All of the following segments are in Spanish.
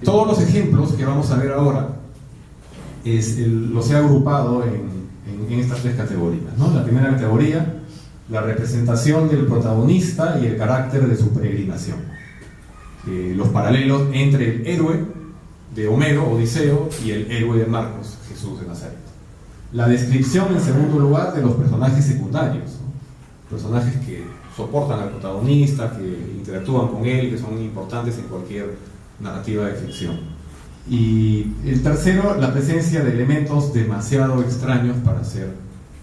Todos los ejemplos que vamos a ver ahora los he agrupado en estas tres categorías, ¿no? La primera categoría, la representación del protagonista y el carácter de su peregrinación. Los paralelos entre el héroe de Homero, Odiseo, y el héroe de Marcos, Jesús de Nazaret. La descripción, en segundo lugar, de los personajes secundarios, ¿no? Personajes que soportan al protagonista, que interactúan con él, que son importantes en cualquier narrativa de ficción. Y el tercero, la presencia de elementos demasiado extraños para ser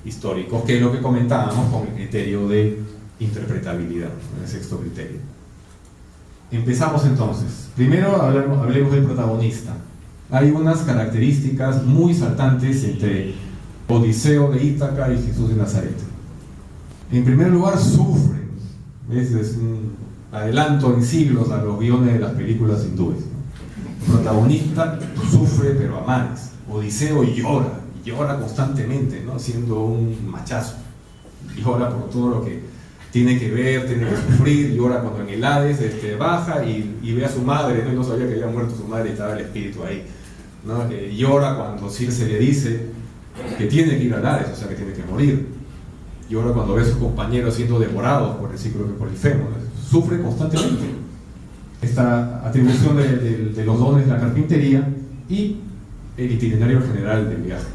históricos, que es lo que comentábamos con el criterio de interpretabilidad, el sexto criterio. Empezamos entonces. Primero hablemos del protagonista. Hay unas características muy saltantes entre Odiseo de Ítaca y Jesús de Nazaret. En primer lugar, sufren. Es un adelanto en siglos a los guiones de las películas hindúes. El protagonista sufre pero a mares. Odiseo llora constantemente, ¿no? Siendo un machazo. Llora por todo lo que tiene que ver, tiene que sufrir. Llora cuando en el Hades baja y ve a su madre, ¿no? Y no sabía que había muerto su madre y estaba el espíritu ahí, ¿no? Llora cuando Circe le dice que tiene que ir al Hades, o sea que tiene que morir. Llora cuando ve a sus compañeros siendo devorados por el ciclo de Polifemo, ¿no? Sufre constantemente. Esta atribución de los dones de la carpintería y el itinerario general del viaje.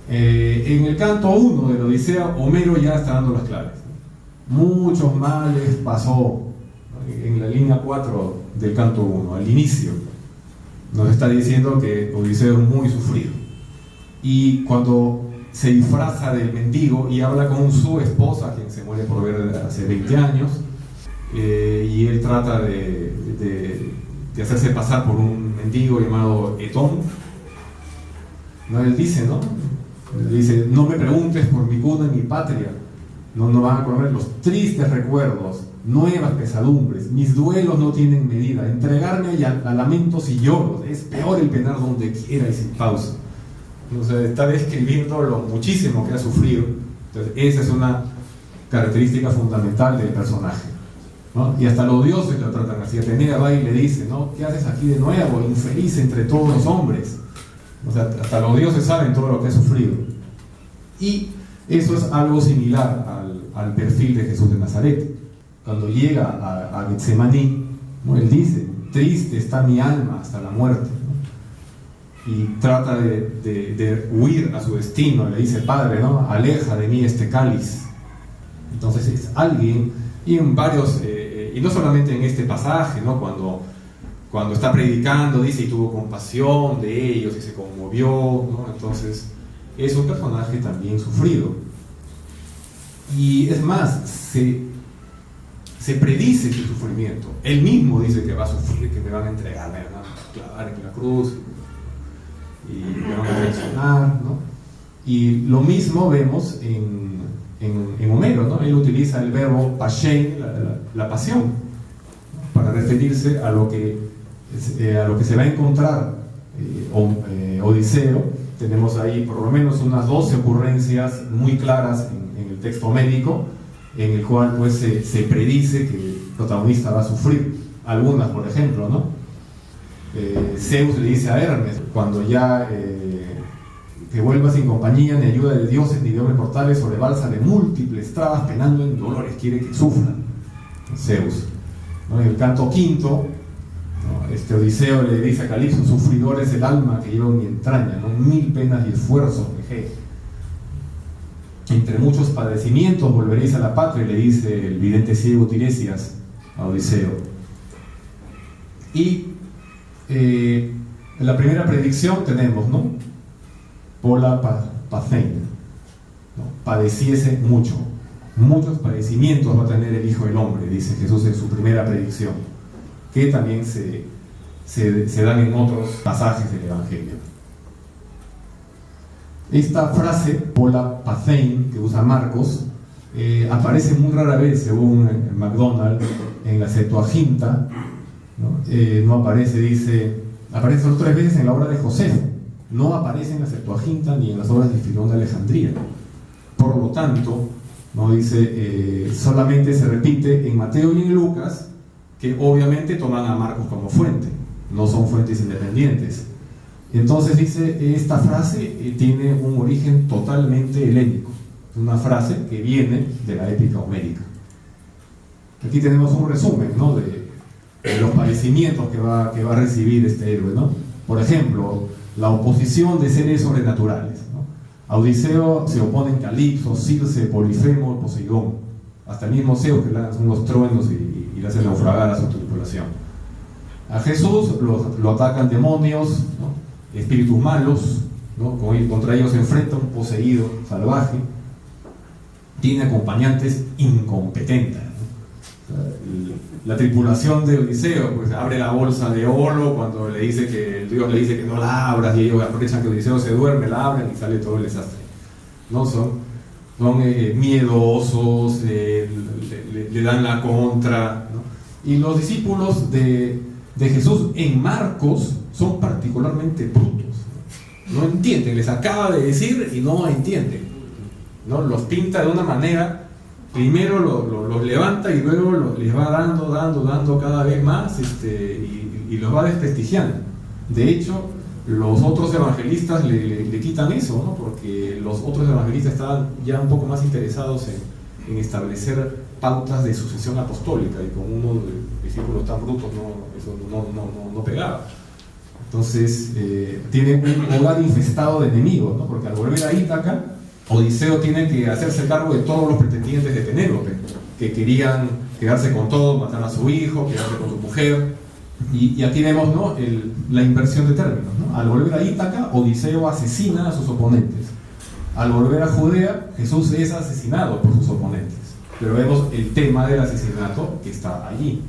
En el canto 1 de la Odisea, Homero ya está dando las claves. Muchos males pasó, en la línea 4 del canto 1, al inicio. Nos está diciendo que Odiseo es muy sufrido. Y cuando se disfraza del mendigo y habla con su esposa, quien se muere por ver hace 20 años, y él trata de hacerse pasar por un mendigo llamado Etón, ¿no? Él dice, ¿no? Él dice: no me preguntes por mi cuna y mi patria, no van a correr los tristes recuerdos, nuevas pesadumbres, mis duelos no tienen medida, entregarme a lamentos y lloros, es peor el penar donde quiera y sin pausa. Entonces está describiendo lo muchísimo que ha sufrido. Entonces esa es una característica fundamental del personaje, ¿no? Y hasta los dioses lo tratan así. Atenea va y le dice, ¿no? ¿Qué haces aquí de nuevo, infeliz entre todos los hombres? O sea, hasta los dioses saben todo lo que ha sufrido. Y eso es algo similar al perfil de Jesús de Nazaret. Cuando llega a Getsemaní, ¿no? Él dice: triste está mi alma hasta la muerte, ¿no? Y trata de huir a su destino. Le dice: Padre, ¿no? Aleja de mí este cáliz. Entonces es alguien, y en varios, y no solamente en este pasaje, ¿no? Cuando está predicando, dice: y tuvo compasión de ellos y se conmovió, ¿no? Entonces es un personaje también sufrido. Y es más, se predice su sufrimiento. Él mismo dice que va a sufrir, que me van a entregar, me van a clavar en la cruz y me van a traicionar, ¿no? Y lo mismo vemos en Homero, ¿no? Él utiliza el verbo pashen, la pasión, ¿no? Para referirse a lo que se va a encontrar Odiseo. Tenemos ahí por lo menos unas 12 ocurrencias muy claras en el texto médico, en el cual pues se predice que el protagonista va a sufrir. Algunas, por ejemplo, ¿no? Zeus le dice a Hermes, cuando ya que vuelva sin compañía ni ayuda de dioses ni de hombres mortales, sobrebalsa de múltiples trabas, penando en dolores, quiere que sufran. Zeus, ¿no? En el canto quinto, ¿no? Odiseo le dice a Calipso: sufridor es el alma que lleva en mi entraña, ¿no? 1000 penas y esfuerzos dejé. Entre muchos padecimientos volveréis a la patria, le dice el vidente ciego Tiresias a Odiseo. Y en la primera predicción tenemos, ¿no? Pola pacein, ¿no? Padeciese mucho. Muchos padecimientos va a tener el Hijo del Hombre, dice Jesús en su primera predicción, que también se dan en otros pasajes del Evangelio. Esta frase, pola pacein, que usa Marcos, aparece muy rara vez, según MacDonald, en la Septuaginta, ¿no? No aparece, aparece solo 3 veces en la obra de Josefo, no aparece en la Septuaginta ni en las obras de Filón de Alejandría. Por lo tanto, ¿no? Dice, solamente se repite en Mateo y en Lucas, que obviamente toman a Marcos como fuente. no son fuentes independientes. Entonces dice, esta frase tiene un origen totalmente helénico, una frase que viene de la épica homérica. Aquí tenemos un resumen, ¿no?, de los padecimientos que va a recibir este héroe, ¿no? Por ejemplo, la oposición de seres sobrenaturales, ¿no? A Odiseo se oponen Calipso, Circe, Polifemo, Poseidón, hasta el mismo Zeus, que lanza unos truenos y le hace naufragar a su tripulación. A Jesús lo atacan demonios, ¿no?, espíritus malos, ¿no?, contra ellos se enfrenta un poseído salvaje. Tiene acompañantes incompetentes, ¿no? La tripulación de Odiseo pues abre la bolsa de oro cuando le dice que el dios le dice que no la abras, y ellos aprovechan que Odiseo se duerme, la abren y sale todo el desastre, ¿no? Son miedosos, le dan la contra, ¿no? Y los discípulos de Jesús en Marcos son particularmente brutos, ¿no? No entienden, les acaba de decir y no entienden, ¿no? Los pinta de una manera, primero los levanta y luego les va dando cada vez más, y los va desprestigiando. De hecho, los otros evangelistas le quitan eso, ¿no? Porque los otros evangelistas estaban ya un poco más interesados en establecer pautas de sucesión apostólica, y con uno de discípulos tan brutos eso no pegaba. Entonces tiene un hogar infestado de enemigos, ¿no? Porque al volver a Ítaca, Odiseo tiene que hacerse cargo de todos los pretendientes de Penélope, que querían quedarse con todo, matar a su hijo, quedarse con su mujer. Y aquí vemos, ¿no?, la inversión de términos, ¿no? Al volver a Ítaca, Odiseo asesina a sus oponentes. Al volver a Judea, Jesús es asesinado por sus oponentes. Pero vemos el tema del asesinato que está allí.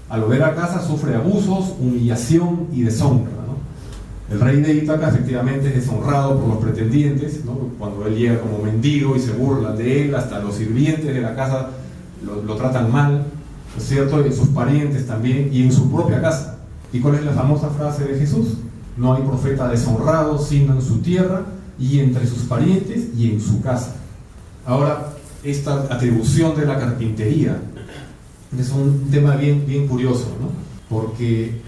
Al volver a casa sufre abusos, humillación y deshonra, ¿no? El rey de Ítaca efectivamente es deshonrado por los pretendientes, ¿no? Cuando él llega como mendigo y se burlan de él, hasta los sirvientes de la casa lo tratan mal, ¿no es cierto? Y sus parientes también, y en su propia casa. ¿Y cuál es la famosa frase de Jesús? No hay profeta deshonrado sino en su tierra y entre sus parientes y en su casa. Ahora, esta atribución de la carpintería es un tema bien curioso, ¿no? Porque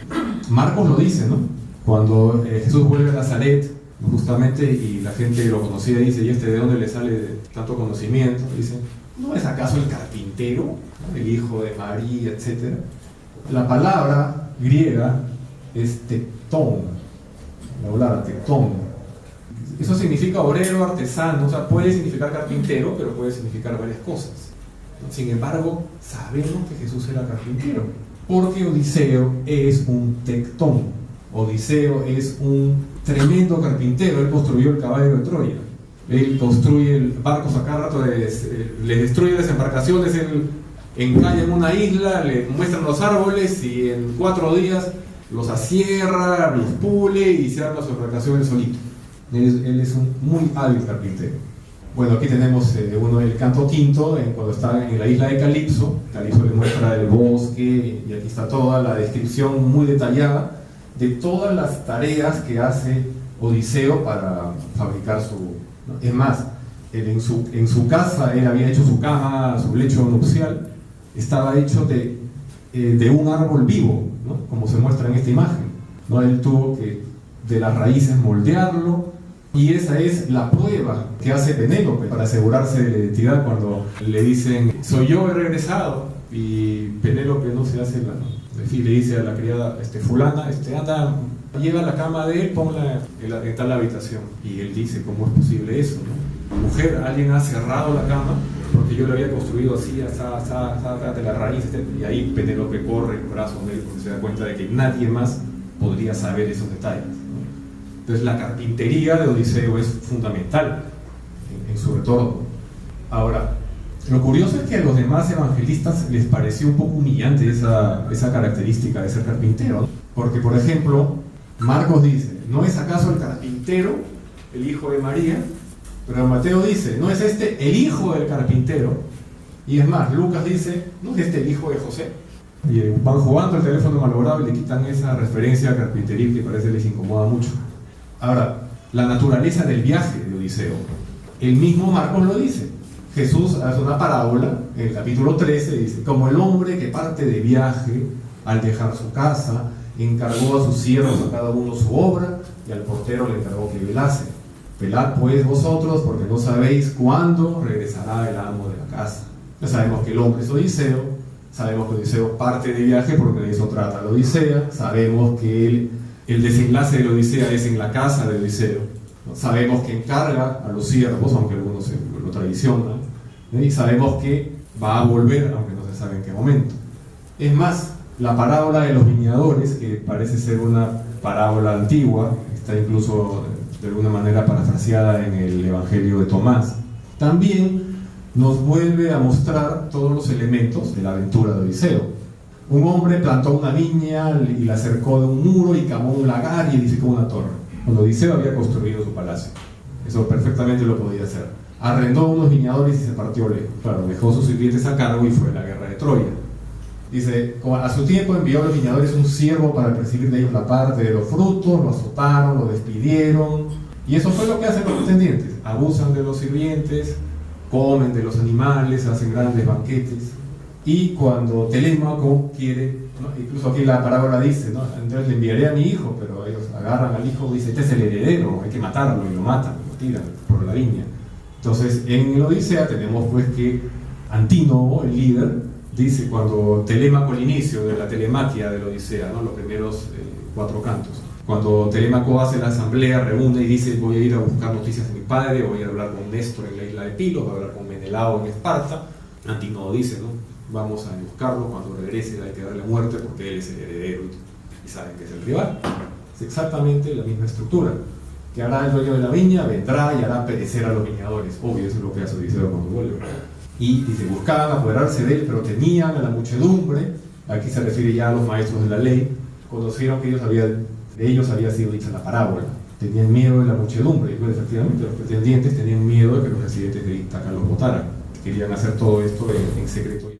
Marcos lo dice, ¿no? Cuando Jesús vuelve a Nazaret, justamente, y la gente lo conocía, dice, ¿y de dónde le sale tanto conocimiento? Dice, ¿no es acaso el carpintero, ¿no?, el hijo de María, etcétera? La palabra griega es tectón, la palabra tectón. Eso significa obrero, artesano, o sea, puede significar carpintero, pero puede significar varias cosas. Sin embargo, sabemos que Jesús era carpintero, porque Odiseo es un tectón. Odiseo es un tremendo carpintero. Él construyó el caballo de Troya, él construye barcos a cada rato, le destruye las embarcaciones, él encalla en una isla, le muestran los árboles y en 4 días los asierra, los pule y se arma sus embarcaciones solito. Él es un muy hábil carpintero. Bueno, aquí tenemos el canto quinto, cuando está en la isla de Calipso. Calipso le muestra el bosque, y aquí está toda la descripción muy detallada de todas las tareas que hace Odiseo para fabricar ¿no? Es más, en su casa él había hecho su cama, su lecho nupcial, estaba hecho de un árbol vivo, ¿no?, como se muestra en esta imagen, ¿no? Él tuvo que de las raíces moldearlo, y esa es la prueba que hace Penélope para asegurarse de la identidad cuando le dicen, soy yo, he regresado, y Penélope no se hace y le dice a la criada, fulana, anda, lleva la cama de él, ponla en tal habitación. Y él dice, ¿cómo es posible eso, no? Mujer, alguien ha cerrado la cama, porque yo lo había construido así, hasta de la raíz, y ahí Penélope corre el brazo de él, porque se da cuenta de que nadie más podría saber esos detalles, ¿no? Entonces la carpintería de Odiseo es fundamental en su retorno. Ahora, lo curioso es que a los demás evangelistas les pareció un poco humillante esa característica de ser carpintero, ¿no? Porque, por ejemplo, Marcos dice, ¿no es acaso el carpintero el hijo de María? Pero Mateo dice, ¿no es el hijo del carpintero? Y es más, Lucas dice, ¿no es el hijo de José? Y van jugando el teléfono malogrado y le quitan esa referencia a carpintería que parece les incomoda mucho. Ahora, la naturaleza del viaje de Odiseo, el mismo Marcos lo dice. Jesús hace una parábola en el capítulo 13, dice, como el hombre que parte de viaje al dejar su casa encargó a sus siervos a cada uno su obra, y al portero le encargó que velase. Velad pues vosotros, porque no sabéis cuándo regresará el amo de la casa. Ya sabemos que el hombre es Odiseo, sabemos que Odiseo parte de viaje porque de eso trata la Odisea, sabemos que el desenlace de la Odisea es en la casa de Odiseo, ¿no? Sabemos que encarga a los siervos, aunque algunos lo traicionan, ¿no? Y sabemos que va a volver, aunque no se sabe en qué momento. Es más, la parábola de los viñadores, que parece ser una parábola antigua, está incluso de alguna manera parafraseada en el Evangelio de Tomás, también nos vuelve a mostrar todos los elementos de la aventura de Odiseo. Un hombre plantó una viña y la cercó de un muro y cavó un lagar y edificó una torre. Cuando Odiseo había construido su palacio, eso perfectamente lo podía hacer. Arrendó unos viñadores y se partió lejos. Claro, dejó sus sirvientes a cargo y fue a la guerra de Troya. Dice, a su tiempo envió a los viñadores un siervo para percibir de ellos la parte de los frutos, lo azotaron, lo despidieron, y eso fue lo que hacen los pretendientes. Abusan de los sirvientes, comen de los animales, hacen grandes banquetes, y cuando Telémaco quiere, ¿no? Incluso aquí la parábola dice, ¿no? Entonces le enviaré a mi hijo, pero ellos agarran al hijo y dicen, este es el heredero, hay que matarlo, y lo matan, lo tiran por la viña. Entonces en la Odisea tenemos pues que Antínoco, el líder, dice cuando Telémaco, al inicio de la telemaquia de la Odisea, ¿no? Los primeros 4 cantos, cuando Telémaco hace la asamblea, reúne y dice, voy a ir a buscar noticias de mi padre, voy a hablar con Néstor en la isla de Pilos, voy a hablar con Menelao en Esparta. Antínoco dice, ¿no? Vamos a buscarlo, cuando regrese hay que darle muerte porque él es el heredero y saben que es el rival. Es exactamente la misma estructura. Que hará el dueño de la viña, vendrá y hará perecer a los viñadores. Obvio, eso es lo que hace Odiseo cuando vuelve. Y dice, buscaban apoderarse de él, pero temían a la muchedumbre. Aquí se refiere ya a los maestros de la ley. Conocieron que de ellos había sido dicha la parábola. Tenían miedo de la muchedumbre. Y pues, efectivamente, los pretendientes tenían miedo de que los residentes de Ítaca los votaran. Querían hacer todo esto en secreto.